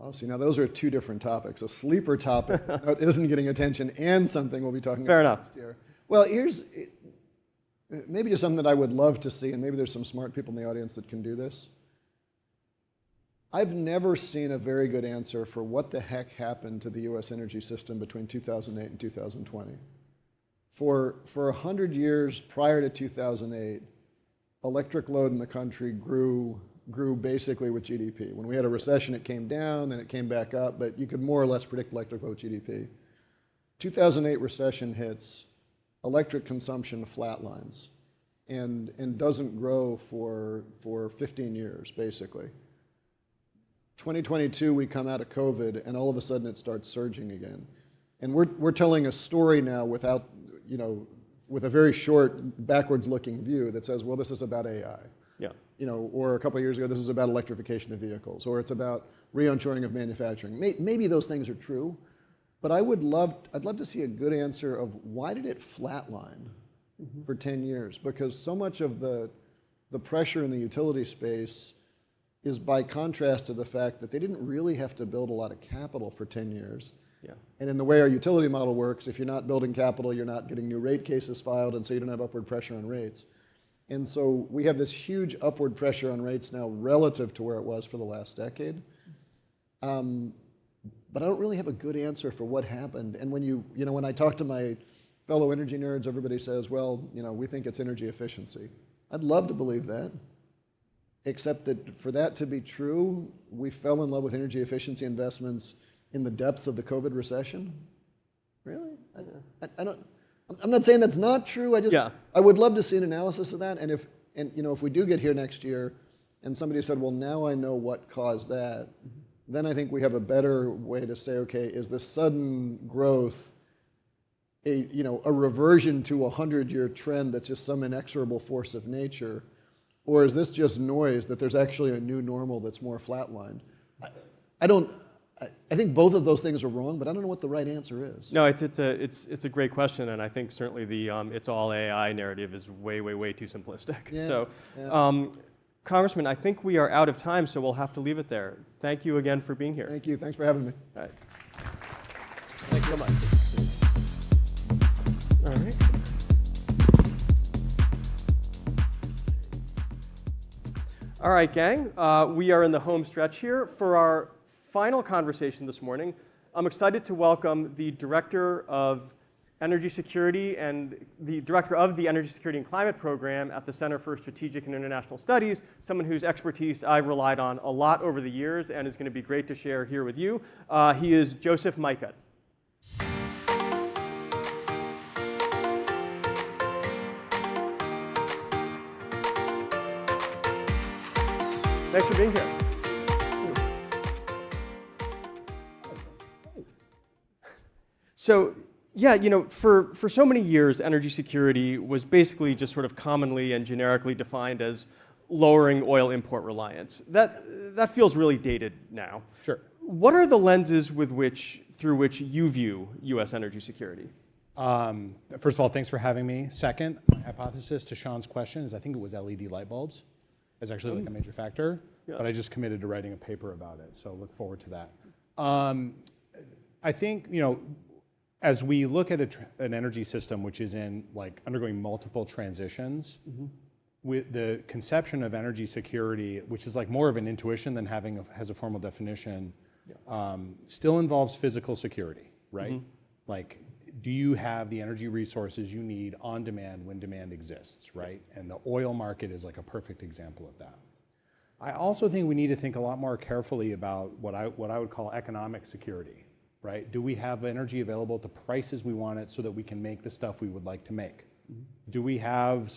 Oh, see, now those are two different topics. A sleeper topic that isn't getting attention and something we'll be talking Fair about enough. next year. Well, here's maybe just something that I would love to see, and maybe there's some smart people in the audience that can do this. I've never seen a very good answer for what the heck happened to the U.S. energy system between 2008 and 2020. For 100 years prior to 2008, electric load in the country grew basically with GDP. When we had a recession, it came down, then it came back up, but you could more or less predict electric load GDP. 2008 recession hits, electric consumption flatlines and doesn't grow for 15 years, basically. 2022, we come out of COVID, and all of a sudden it starts surging again. And we're telling a story now without, with a very short, backwards-looking view that says, well, this is about AI. Yeah. Or a couple of years ago, this is about electrification of vehicles, or it's about re-onshoring of manufacturing. Maybe those things are true, but I'd love to see a good answer of why did it flatline mm-hmm. for 10 years? Because so much of the pressure in the utility space is by contrast to the fact that they didn't really have to build a lot of capital for 10 years. Yeah. And in the way our utility model works, if you're not building capital, you're not getting new rate cases filed, and so you don't have upward pressure on rates. And so we have this huge upward pressure on rates now relative to where it was for the last decade. But I don't really have a good answer for what happened. And when I talk to my fellow energy nerds, everybody says, well, we think it's energy efficiency. I'd love to believe that. Except that for that to be true, we fell in love with energy efficiency investments in the depths of the COVID recession. Really? I'm not saying that's not true. I would love to see an analysis of that. And if we do get here next year, and somebody said, well, now I know what caused that, then I think we have a better way to say, okay, is this sudden growth a reversion to a 100-year trend that's just some inexorable force of nature? Or is this just noise that there's actually a new normal that's more flatlined? I think both of those things are wrong, but I don't know what the right answer is. No, it's a great question, and I think certainly the it's all AI narrative is way too simplistic. Yeah, so, yeah. Congressman, I think we are out of time, so we'll have to leave it there. Thank you again for being here. Thank you. Thanks for having me. All right. Thank you so much. All right. All right, gang, we are in the home stretch here. For our final conversation this morning, I'm excited to welcome the Director of energy security and the director of the Energy Security and Climate Program at the Center for Strategic and International Studies, someone whose expertise I've relied on a lot over the years and is going to be great to share here with you. He is Joseph Micah. Thanks for being here. So, yeah, for so many years, energy security was basically just sort of commonly and generically defined as lowering oil import reliance. That feels really dated now. Sure. What are the lenses through which you view U.S. energy security? First of all, thanks for having me. Second, my hypothesis to Sean's question is I think it was LED light bulbs. It's actually like a major factor, but I just committed to writing a paper about it, so look forward to that. I think, as we look at an energy system which is undergoing multiple transitions, with the conception of energy security, which is like more of an intuition than has a formal definition, still involves physical security, right? Like, do you have the energy resources you need on demand when demand exists, right? And the oil market is like a perfect example of that. I also think we need to think a lot more carefully about what I would call economic security, right? Do we have energy available at the prices we want it so that we can make the stuff we would like to make? Do we have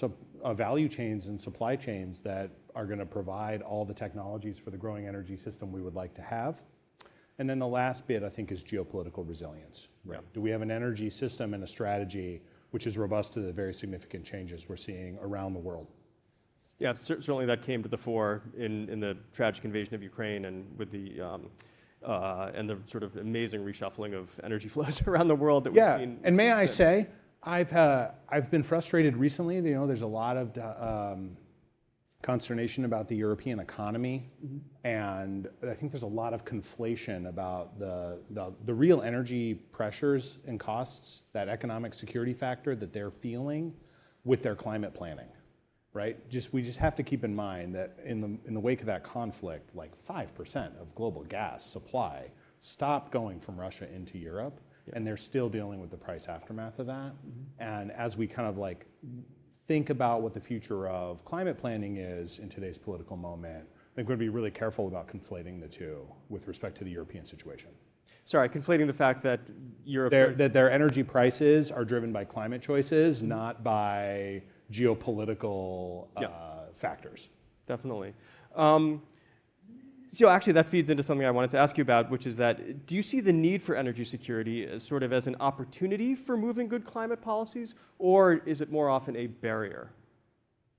value chains and supply chains that are going to provide all the technologies for the growing energy system we would like to have? And then the last bit, I think, is geopolitical resilience, right? Do we have an energy system and a strategy which is robust to the very significant changes we're seeing around the world? Yeah, certainly that came to the fore in the tragic invasion of Ukraine and with the sort of amazing reshuffling of energy flows around the world that we've seen. And may I say, I've been frustrated recently. There's a lot of consternation about the European economy, and I think there's a lot of conflation about the real energy pressures and costs, that economic security factor that they're feeling with their climate planning, right? We just have to keep in mind that in the wake of that conflict, like 5% of global gas supply stopped going from Russia into Europe, and they're still dealing with the price aftermath of that. And as we kind of think about what the future of climate planning is in today's political moment, I think we're going to be really careful about conflating the two with respect to the European situation. Sorry, conflating the fact that that their energy prices are driven by climate choices, not by geopolitical factors. Definitely. So actually that feeds into something I wanted to ask you about, which is that do you see the need for energy security as sort of as an opportunity for moving good climate policies, or is it more often a barrier?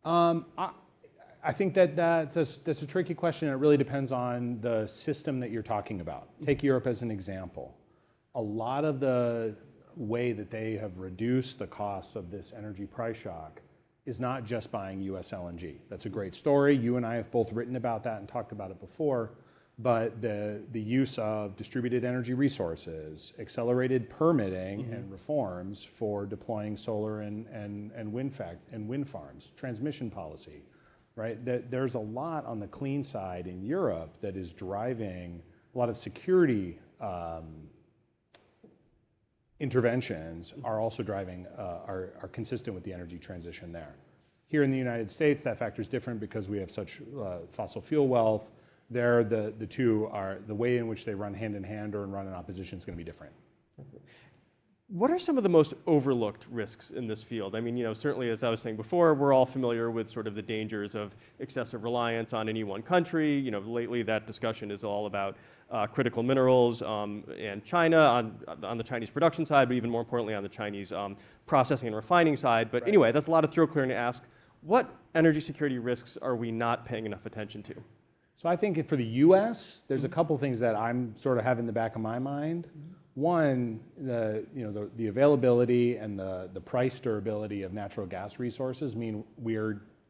I think that's a tricky question. It really depends on the system that you're talking about. Take Europe as an example. A lot of the way that they have reduced the costs of this energy price shock is not just buying US LNG. That's a great story. You and I have both written about that and talked about it before, but the use of distributed energy resources, accelerated permitting and reforms for deploying solar and wind farms, transmission policy, right? There's a lot on the clean side in Europe that is driving a lot of security interventions are also driving, are consistent with the energy transition there. Here in the United States, that factor is different because we have such fossil fuel wealth. There, the two are, the way in which they run hand in hand or run in opposition is going to be different. What are some of the most overlooked risks in this field? I mean, certainly as I was saying before, we're all familiar with sort of the dangers of excessive reliance on any one country. Lately that discussion is all about critical minerals and China on the Chinese production side, but even more importantly on the Chinese processing and refining side. But anyway, that's a lot of throw clearing to ask. What energy security risks are we not paying enough attention to? So I think for the US, there's a couple things that I'm sort of have in the back of my mind. One, the availability and the price durability of natural gas resources mean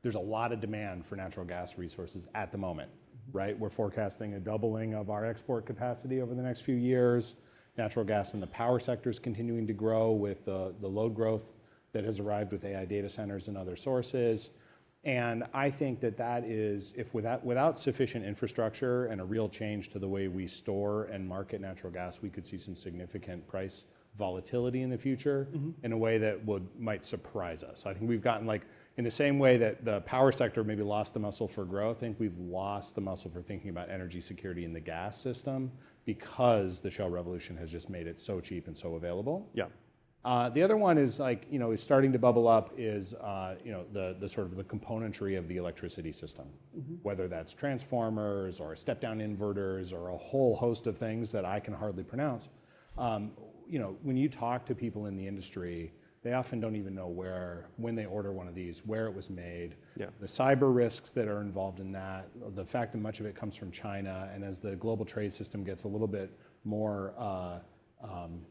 there's a lot of demand for natural gas resources at the moment, right? We're forecasting a doubling of our export capacity over the next few years. Natural gas in the power sector is continuing to grow with the load growth that has arrived with AI data centers and other sources. And I think that is, if without sufficient infrastructure and a real change to the way we store and market natural gas, we could see some significant price volatility in the future in a way that might surprise us. I think we've gotten in the same way that the power sector maybe lost the muscle for growth, I think we've lost the muscle for thinking about energy security in the gas system because the shale revolution has just made it so cheap and so available. Yeah. The other one is is starting to bubble up is the sort of the componentry of the electricity system, whether that's transformers or step-down inverters or a whole host of things that I can hardly pronounce. When you talk to people in the industry, they often don't even know when they order one of these, where it was made, the cyber risks that are involved in that, the fact that much of it comes from China, and as the global trade system gets a little bit more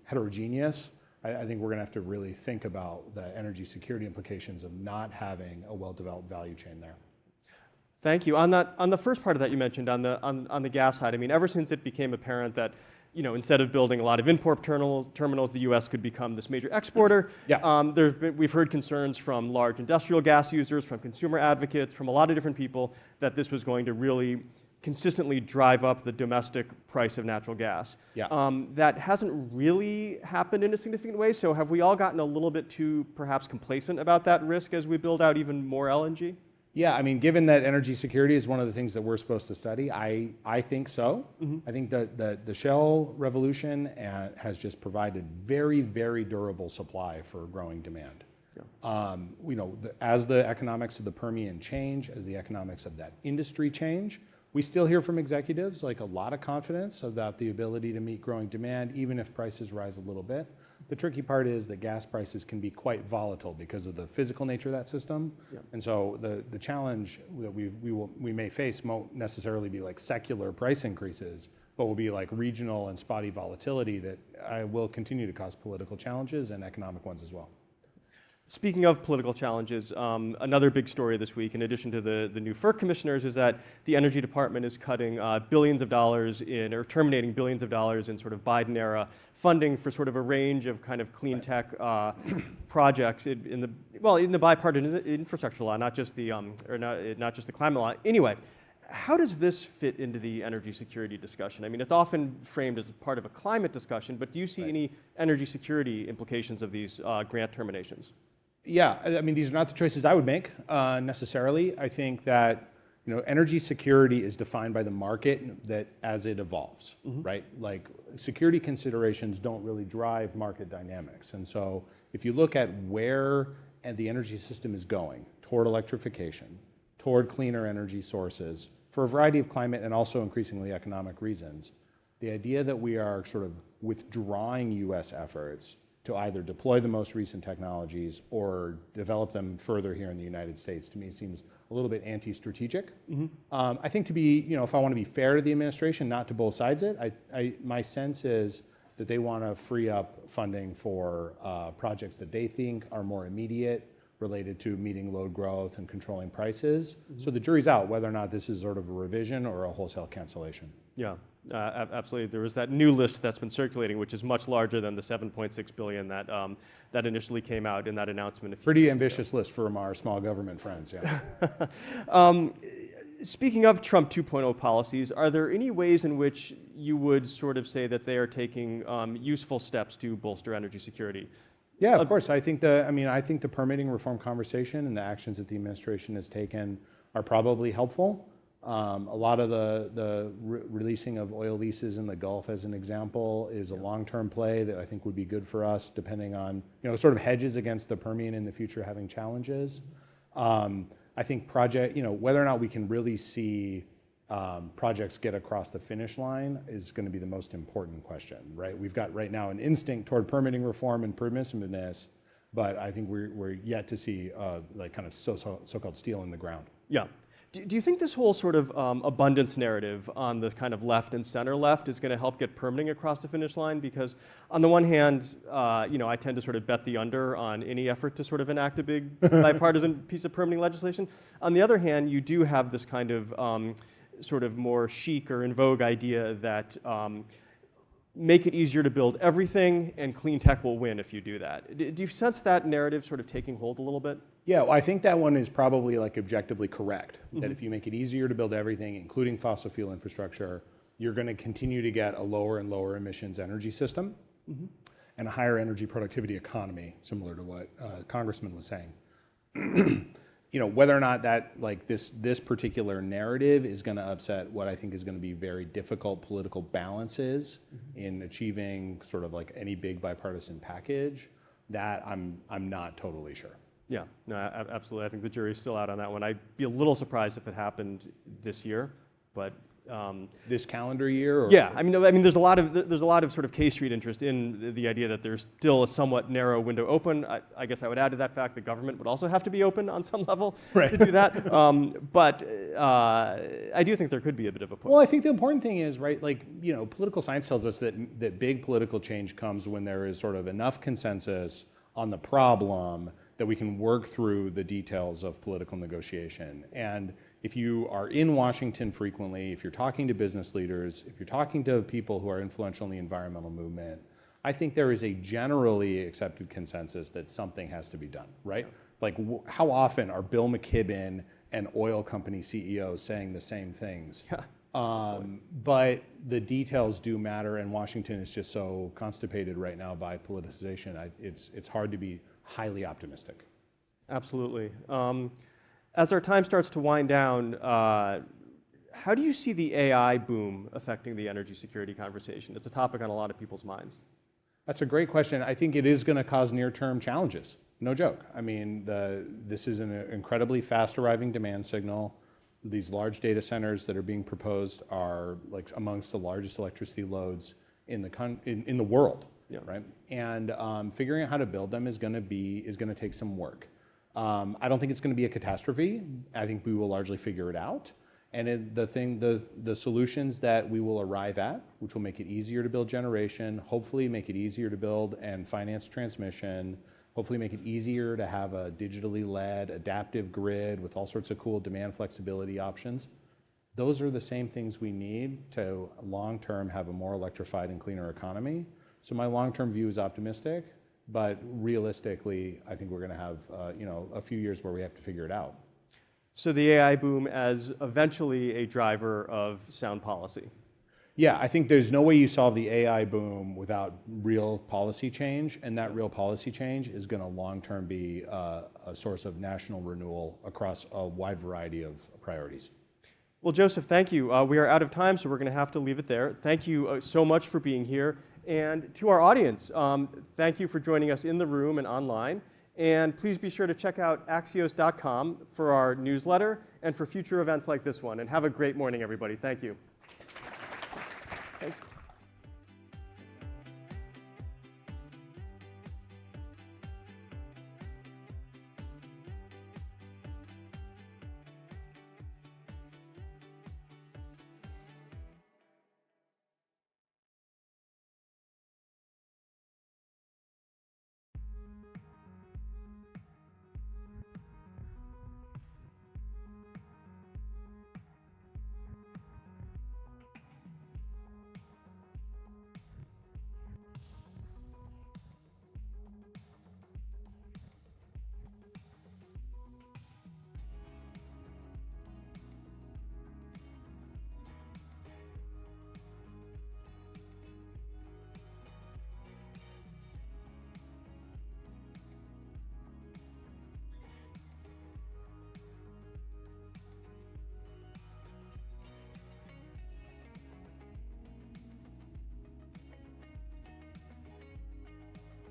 heterogeneous, I think we're going to have to really think about the energy security implications of not having a well-developed value chain there. Thank you. On the first part of that you mentioned, on the gas side, I mean, ever since it became apparent that instead of building a lot of import terminals, the U.S. could become this major exporter. We've heard concerns from large industrial gas users, from consumer advocates, from a lot of different people that this was going to really consistently drive up the domestic price of natural gas. That hasn't really happened in a significant way. So have we all gotten a little bit too perhaps complacent about that risk as we build out even more LNG? Yeah, I mean, given that energy security is one of the things that we're supposed to study, I think so. I think that the shale revolution has just provided very, very durable supply for growing demand. As the economics of the Permian change, as the economics of that industry change, we still hear from executives a lot of confidence about the ability to meet growing demand, even if prices rise a little bit. The tricky part is that gas prices can be quite volatile because of the physical nature of that system. And so the challenge that we may face won't necessarily be secular price increases, but will be regional and spotty volatility that will continue to cause political challenges and economic ones as well. Speaking of political challenges, another big story this week, in addition to the new FERC commissioners, is that the Energy Department is cutting billions of dollars or terminating billions of dollars in sort of Biden-era funding for sort of a range of kind of clean tech projects in the bipartisan infrastructure law, not just the not just the climate law. Anyway, how does this fit into the energy security discussion? I mean, it's often framed as part of a climate discussion, but do you see any energy security implications of these grant terminations? Yeah, I mean, these are not the choices I would make necessarily. I think that energy security is defined by the market that as it evolves, right? Security considerations don't really drive market dynamics. And so if you look at where the energy system is going toward electrification, toward cleaner energy sources, for a variety of climate and also increasingly economic reasons, the idea that we are sort of withdrawing US efforts to either deploy the most recent technologies or develop them further here in the United States, to me seems a little bit anti-strategic. I think to be, if I want to be fair to the administration, not to both sides my sense is that they want to free up funding for projects that they think are more immediate, related to meeting load growth and controlling prices. So the jury's out whether or not this is sort of a revision or a wholesale cancellation. Yeah, absolutely. There was that new list that's been circulating, which is much larger than the $7.6 billion that initially came out in that announcement. Pretty ambitious list from our small government friends, yeah. Speaking of Trump 2.0 policies, are there any ways in which you would sort of say that they are taking useful steps to bolster energy security? Yeah, of course. I think the permitting reform conversation and the actions that the administration has taken are probably helpful. A lot of the releasing of oil leases in the Gulf, as an example, is a long-term play that I think would be good for us, depending on, sort of hedges against the Permian in the future having challenges. I think whether or not we can really see projects get across the finish line is going to be the most important question, right? We've got right now an instinct toward permitting reform and permissiveness, but I think we're yet to see kind of so-called steel in the ground. Yeah. Do you think this whole sort of abundance narrative on the kind of left and center left is going to help get permitting across the finish line? Because on the one hand, I tend to sort of bet the under on any effort to sort of enact a big bipartisan piece of permitting legislation. On the other hand, you do have this kind of sort of more chic or in vogue idea that make it easier to build everything and clean tech will win if you do that. Do you sense that narrative sort of taking hold a little bit? Yeah, well, I think that one is probably objectively correct, that if you make it easier to build everything, including fossil fuel infrastructure, you're going to continue to get a lower and lower emissions energy system. and a higher energy productivity economy, similar to what Congressman was saying. Whether or not that, like this particular narrative is going to upset what I think is going to be very difficult political balances in achieving sort of like any big bipartisan package, that I'm not totally sure. Yeah, no, absolutely. I think the jury's still out on that one. I'd be a little surprised if it happened this year, but this calendar year? Or? Yeah, I mean, there's a lot of sort of K Street interest in the idea that there's still a somewhat narrow window open. I guess I would add to that fact the government would also have to be open on some level to do that. But I do think there could be a bit of a push. Well, I think the important thing is, right, like, political science tells us that big political change comes when there is sort of enough consensus on the problem that we can work through the details of political negotiation. And if you are in Washington frequently, if you're talking to business leaders, if you're talking to people who are influential in the environmental movement, I think there is a generally accepted consensus that something has to be done, right? Like, how often are Bill McKibben and oil company CEOs saying the same things? But the details do matter, and Washington is just so constipated right now by politicization. It's hard to be highly optimistic. Absolutely. As our time starts to wind down, how do you see the AI boom affecting the energy security conversation? It's a topic on a lot of people's minds. That's a great question. I think it is going to cause near-term challenges. No joke. I mean, this is an incredibly fast-arriving demand signal. These large data centers that are being proposed are like amongst the largest electricity loads in the world, right? And figuring out how to build them is going to take some work. I don't think it's going to be a catastrophe. I think we will largely figure it out. And the solutions that we will arrive at, which will make it easier to build generation, hopefully make it easier to build and finance transmission, hopefully make it easier to have a digitally led, adaptive grid with all sorts of cool demand flexibility options. Those are the same things we need to long-term have a more electrified and cleaner economy. So my long-term view is optimistic, but realistically, I think we're going to have a few years where we have to figure it out. So the AI boom as eventually a driver of sound policy. Yeah, I think there's no way you solve the AI boom without real policy change, and that real policy change is going to long-term be a source of national renewal across a wide variety of priorities. Well, Joseph, thank you. We are out of time, so we're going to have to leave it there. Thank you so much for being here. And to our audience, thank you for joining us in the room and online. And please be sure to check out Axios.com for our newsletter and for future events like this one. And have a great morning, everybody. Thank you. Thanks.